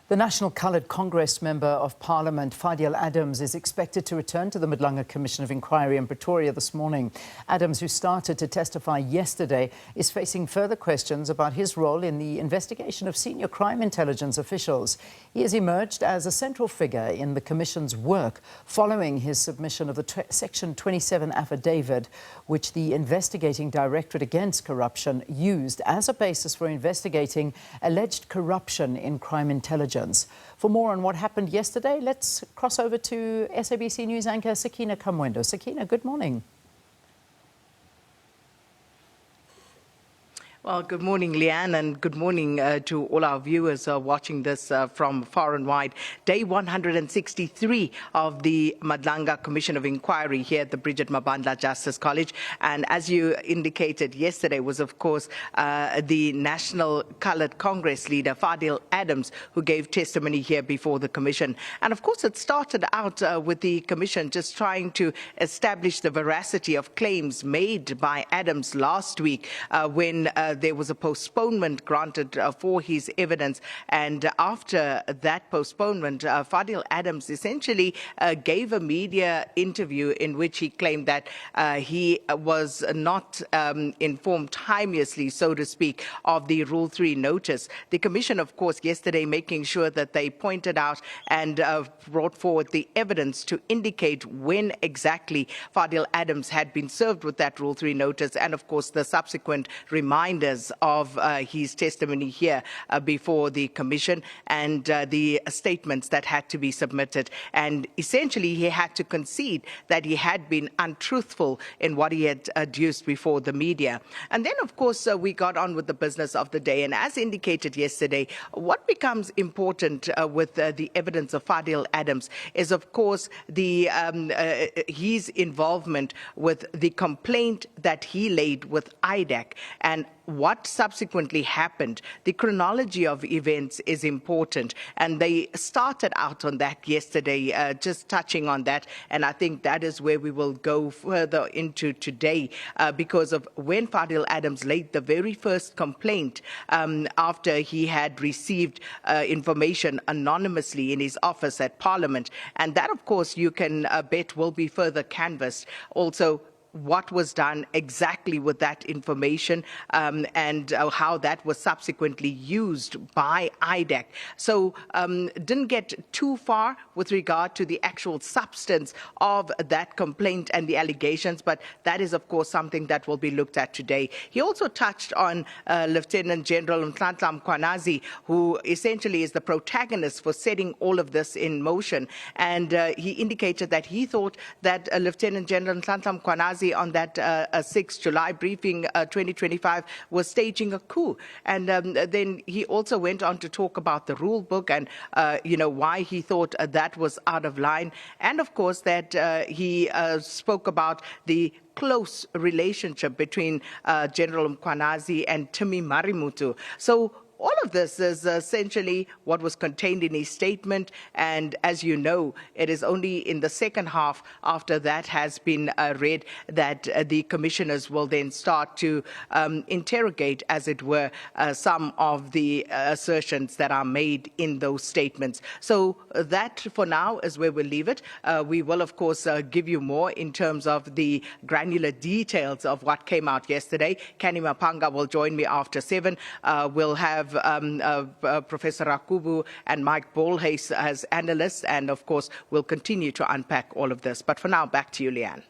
The National Coloured Congress Member of Parliament, Fadiel Adams, is expected to return to the Madlanga Commission of Inquiry in Pretoria this morning. Adams, who started to testify yesterday, is facing further questions about his role in the investigation of senior crime intelligence officials. He has emerged as a central figure in the Commission's work following his submission of the Section 27 affidavit, which the investigating Directorate against corruption used as a basis for investigating alleged corruption in crime intelligence. For more on what happened yesterday, let's cross over to SABC News anchor Sakina Kamwendo. Sakina, good morning. Well, good morning, Leanne, and good morning to all our viewers watching this from far and wide. Day 163 of the Madlanga Commission of Inquiry here at the Bridget Mabandla Justice College. And as you indicated, yesterday was, of course, the National Coloured Congress leader, Fadiel Adams, who gave testimony here before the Commission. And, of course, it started out with the Commission just trying to establish the veracity of claims made by Adams last week when there was a postponement granted for his evidence. And after that postponement, Fadiel Adams essentially gave a media interview in which he claimed that he was not informed timeously, so to speak, of the Rule 3 notice. The Commission, of course, yesterday making sure that they pointed out and brought forward the evidence to indicate when exactly Fadiel Adams had been served with that Rule 3 notice, and, of course, the subsequent reminders of his testimony here before the Commission and the statements that had to be submitted. And essentially, he had to concede that he had been untruthful in what he had adduced before the media. And then, of course, we got on with the business of the day. And as indicated yesterday, what becomes important with the evidence of Fadiel Adams is, of course, his involvement with the complaint that he laid with IDAC and what subsequently happened. The chronology of events is important, and they started out on that yesterday, just touching on that, and I think that is where we will go further into today, because of when Fadiel Adams laid the very first complaint after he had received information anonymously in his office at Parliament, and that, of course, you can bet will be further canvassed. Also, what was done exactly with that information and how that was subsequently used by IDAC. So didn't get too far with regard to the actual substance of that complaint and the allegations, but that is, of course, something that will be looked at today. He also touched on Lieutenant General Madlanga Commission, who essentially is the protagonist for setting all of this in motion. And he indicated that he thought that Lieutenant General Madlanga Commission on that 6 July briefing 2025 was staging a coup. And then he also went on to talk about the rule book and why he thought that was out of line. And of course that he spoke about the close relationship between General Mkhwanazi and Timi Marimutu. So all of this is essentially what was contained in his statement, and as you know, it is only in the second half after that has been read that the commissioners will then start to interrogate, as it were, some of the assertions that are made in those statements. So that, for now, is where we'll leave it. We will, of course, give you more in terms of the granular details of what came out yesterday. Kenny Mapanga will join me after 7. We'll have Professor Rakubu and Mike Bolhace as analysts, and of course we'll continue to unpack all of this. But for now, back to you, Leanne.